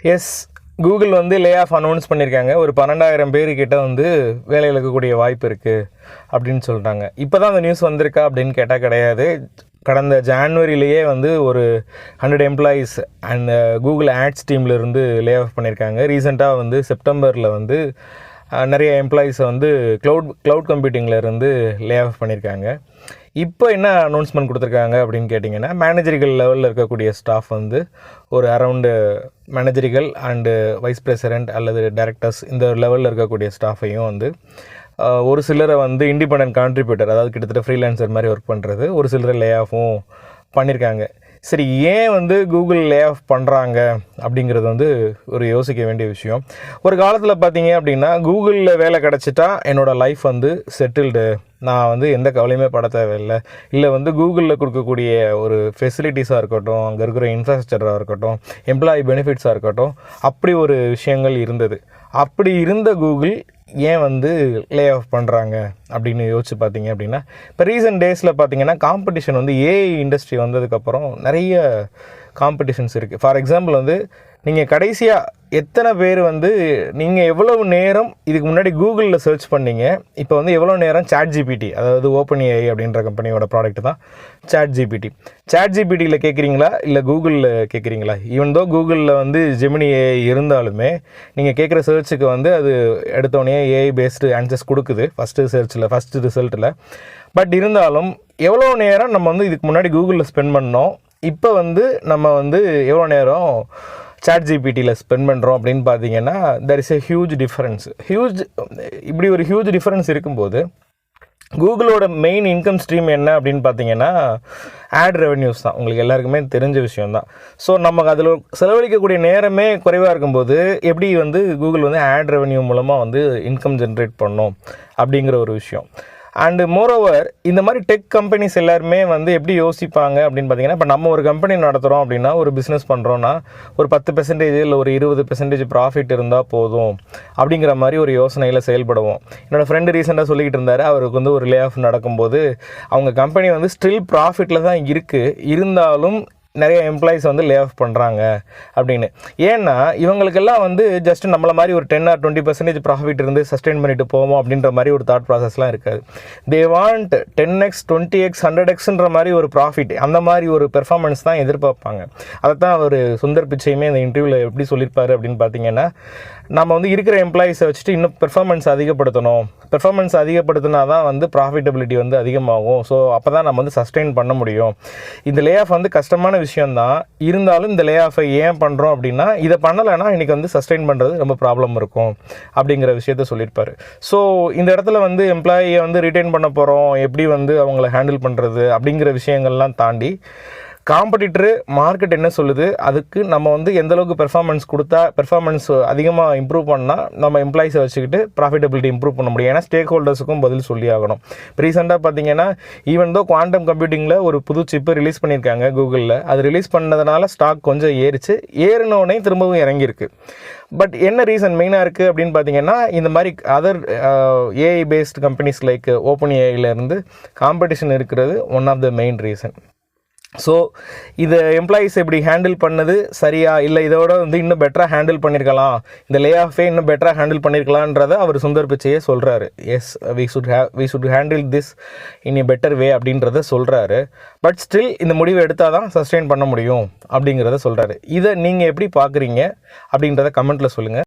S, Google வந்து lay off announce பண்ணியிருக்காங்க. ஒரு 12,000 பேர்கிட்ட வந்து வேலை இழக்கக்கூடிய வாய்ப்பு இருக்குது அப்படின்னு சொல்கிறாங்க. இப்போ தான் அந்த நியூஸ் வந்திருக்கா அப்படின்னு கேட்டால் கிடையாது. கடந்த ஜான்வரியிலேயே வந்து ஒரு 100 எம்ப்ளாயீஸ் அண்ட் கூகுள் ஆட்ஸ் டீம்லேருந்து லே ஆஃப் பண்ணியிருக்காங்க. ரீசெண்டாக வந்து செப்டம்பரில் வந்து நிறைய எம்ப்ளாயீஸை வந்து க்ளவுட் கம்ப்யூட்டிங்லேருந்து லே ஆஃப் பண்ணியிருக்காங்க. இப்போ என்ன அனௌன்ஸ்மெண்ட் கொடுத்துருக்காங்க அப்படின்னு கேட்டிங்கன்னா, மேனேஜரிகள் லெவலில் இருக்கக்கூடிய ஸ்டாஃப் வந்து ஒரு அரவுண்டு மேனேஜரிகள் அண்டு வைஸ் பிரசிடெண்ட் அல்லது டைரக்டர்ஸ் இந்த லெவலில் இருக்கக்கூடிய ஸ்டாஃபையும் வந்து ஒரு சிலரை வந்து இண்டிபெண்டன்ட் கான்ட்ரிபியூட்டர், அதாவது கிட்டத்தட்ட ஃப்ரீலான்சர் மாதிரி ஒர்க் பண்ணுறது, ஒரு சிலரை லே ஆஃபும் பண்ணியிருக்காங்க. சரி, ஏன் வந்து கூகுள் லே ஆஃப் பண்ணுறாங்க அப்படிங்கிறது வந்து ஒரு யோசிக்க வேண்டிய விஷயம். ஒரு காலத்தில் பார்த்தீங்க அப்படின்னா, கூகுளில் வேலை கிடச்சிட்டா என்னோடய லைஃப் வந்து செட்டில்டு, நான் வந்து எந்த கவலையுமே பட தேவையில்லை, இல்லை வந்து கூகுளில் கொடுக்கக்கூடிய ஒரு ஃபெசிலிட்டிஸாக இருக்கட்டும், அங்கே இருக்கிற இன்ஃப்ராஸ்ட்ரக்சராக இருக்கட்டும், எம்ப்ளாயி பெனிஃபிட்ஸாக இருக்கட்டும், அப்படி ஒரு விஷயங்கள் இருந்தது. அப்படி இருந்த கூகுள் ஏன் வந்து லே ஆஃப் பண்ணுறாங்க அப்படின்னு யோசிச்சு பார்த்தீங்க அப்படின்னா, இப்போ ரீசெண்ட் டேஸில் பார்த்தீங்கன்னா காம்படிஷன் வந்து ஏஐ இண்டஸ்ட்ரி வந்ததுக்கப்புறம் நிறைய காம்படிஷன்ஸ் இருக்குது. ஃபார் எக்ஸாம்பிள் வந்து நீங்கள் கடைசியாக எத்தனை பேர் வந்து நீங்கள் எவ்வளவு நேரம் இதுக்கு முன்னாடி கூகுளில் சர்ச் பண்ணீங்க, இப்போ வந்து எவ்வளோ நேரம் ChatGPT, அதாவது ஓப்பன் ஏஐ அப்படின்ற கம்பெனியோட ப்ராடக்ட் தான் ChatGPTயில் கேட்குறீங்களா இல்லை கூகுளில் கேட்குறீங்களா? ஈவன் தோ கூகுளில் வந்து ஜெமினி ஏஐ இருந்தாலுமே நீங்கள் கேட்குற சர்ச்சுக்கு வந்து அது எடுத்தோடனே ஏஐ பேஸ்டு ஆன்சர்ஸ் கொடுக்குது ஃபஸ்ட்டு ரிசல்ட்டில். பட் இருந்தாலும் எவ்வளோ நேரம் நம்ம வந்து இதுக்கு முன்னாடி கூகுளில் ஸ்பெண்ட் பண்ணோம், இப்போ வந்து நம்ம வந்து எவ்வளோ நேரம் ChatGPTயில் ஸ்பெண்ட் பண்ணுறோம் அப்படின்னு பார்த்தீங்கன்னா, there is a huge difference. இப்படி ஒரு ஹியூஜ் டிஃப்ரென்ஸ் இருக்கும்போது கூகுளோட மெயின் இன்கம் ஸ்ட்ரீம் என்ன அப்படின்னு பார்த்தீங்கன்னா, ஆட் ரெவென்யூஸ் தான். உங்களுக்கு எல்லாருக்குமே தெரிஞ்ச விஷயம்தான். ஸோ நமக்கு அதில் செலவழிக்கக்கூடிய நேரமே குறைவாக இருக்கும்போது எப்படி வந்து கூகுள் வந்து ஆட் ரெவென்யூ மூலமாக வந்து இன்கம் ஜென்ரேட் பண்ணோம் அப்படிங்கிற ஒரு விஷயம். அண்டு மோரோவர் இந்த மாதிரி டெக் கம்பெனிஸ் எல்லாருமே வந்து எப்படி யோசிப்பாங்க அப்படின்னு பார்த்தீங்கன்னா, இப்போ நம்ம ஒரு கம்பெனி நடத்துகிறோம் அப்படின்னா, ஒரு பிஸ்னஸ் பண்ணுறோன்னா ஒரு 10% இல்லை ஒரு 20% ப்ராஃபிட் இருந்தால் போதும் அப்படிங்கிற மாதிரி ஒரு யோசனையில் செயல்படுவோம். என்னோடய ஃப்ரெண்டு ரீசெண்டாக சொல்லிக்கிட்டு இருந்தார், அவருக்கு வந்து ஒரு லே ஆஃப் நடக்கும்போது அவங்க கம்பெனி வந்து ஸ்டில் ப்ராஃபிட்டில் தான் இருக்குது, இருந்தாலும் நிறைய எம்ப்ளாயிஸ் வந்து லே ஆஃப் பண்ணுறாங்க அப்படின்னு. ஏன்னா இவங்களுக்கெல்லாம் வந்து ஜஸ்ட் நம்மளை மாதிரி ஒரு 10 or 20% ப்ராஃபிட் இருந்து சஸ்டெயின் பண்ணிட்டு போவோம் அப்படின்ற மாதிரி ஒரு தாட் ப்ராசஸ்லாம் இருக்காது. தே வாண்ட் 10x 20x 100xன்ற மாதிரி ஒரு ப்ராஃபிட், அந்த மாதிரி ஒரு பெர்ஃபார்மன்ஸ் தான் எதிர்பார்ப்பாங்க. அதை தான் அவர் சுந்தர் பிச்சையுமே இந்த இன்டர்வியூவில் எப்படி சொல்லியிருப்பார் அப்படின்னு பார்த்தீங்கன்னா, நம்ம வந்து இருக்கிற எம்ப்ளாயிஸை வச்சுட்டு இன்னும் பெர்ஃபார்மன்ஸ் அதிகப்படுத்தணும், பெர்ஃபார்மன்ஸ் அதிகப்படுத்தினா தான் வந்து ப்ராஃபிட்டபிலிட்டி வந்து அதிகமாகும். ஸோ அப்போ தான் நம்ம வந்து சஸ்டெயின் பண்ண முடியும். இந்த லே ஆஃப் வந்து கஷ்டமான விஷயந்தான், இருந்தாலும் இந்த லே ஆஃபை ஏன் பண்ணுறோம் அப்படின்னா, இதை பண்ணலைன்னா இன்றைக்கி வந்து சஸ்டெயின் பண்ணுறது ரொம்ப ப்ராப்ளம் இருக்கும் அப்படிங்கிற விஷயத்த சொல்லியிருப்பார். ஸோ இந்த இடத்துல வந்து எம்ப்ளாயியை வந்து ரிட்டைன் பண்ண போகிறோம், எப்படி வந்து அவங்கள ஹேண்டில் பண்ணுறது அப்படிங்கிற விஷயங்கள்லாம் தாண்டி காம்படிட்டரு மார்க்கெட் என்ன சொல்லுது, அதுக்கு நம்ம வந்து எந்தளவுக்கு பெர்ஃபார்மன்ஸ் அதிகமாக இம்ப்ரூவ் பண்ணால் நம்ம எம்ப்ளாயிஸை வச்சுக்கிட்டு ப்ராஃபிட்டபிலிட்டி இம்ப்ரூவ் பண்ண முடியும். ஏன்னா ஸ்டேக் ஹோல்டர்ஸுக்கும் பதில் சொல்லி ஆகணும். இப்போ ரீசெண்டாக பார்த்தீங்கன்னா, ஈவன் தோ குவாண்டம் கம்ப்யூட்டிங்கில் ஒரு புது சிப்பு ரிலீஸ் பண்ணியிருக்காங்க கூகுளில். அது ரிலீஸ் பண்ணதுனால ஸ்டாக் கொஞ்சம் ஏறினோடனே திரும்பவும் இறங்கியிருக்கு. பட் என்ன ரீசன் மெயினாக இருக்குது அப்படின்னு பார்த்தீங்கன்னா, இந்த மாதிரி other AI based companies like open ஏஐலேருந்து காம்படிஷன் இருக்கிறது one of the main reason. So இதை எம்ப்ளாயீஸ் எப்படி ஹேண்டில் பண்ணது சரியா, இல்லை இதோட வந்து இன்னும் பெட்டராக ஹேண்டில் பண்ணியிருக்கலாம், இந்த லே ஆஃபே இன்னும் பெட்டராக ஹேண்டில் பண்ணியிருக்கலான்றதை அவர் சுந்தர் பிச்சையே சொல்கிறாரு. Yes, we should handle this in a better way அப்படின்றத சொல்கிறாரு. பட் ஸ்டில் இந்த முடிவை எடுத்தால் தான் சஸ்டெயின் பண்ண முடியும் அப்படிங்கிறத சொல்கிறாரு. இதை நீங்கள் எப்படி பார்க்குறீங்க அப்படின்றத கமெண்ட்டில் சொல்லுங்கள்.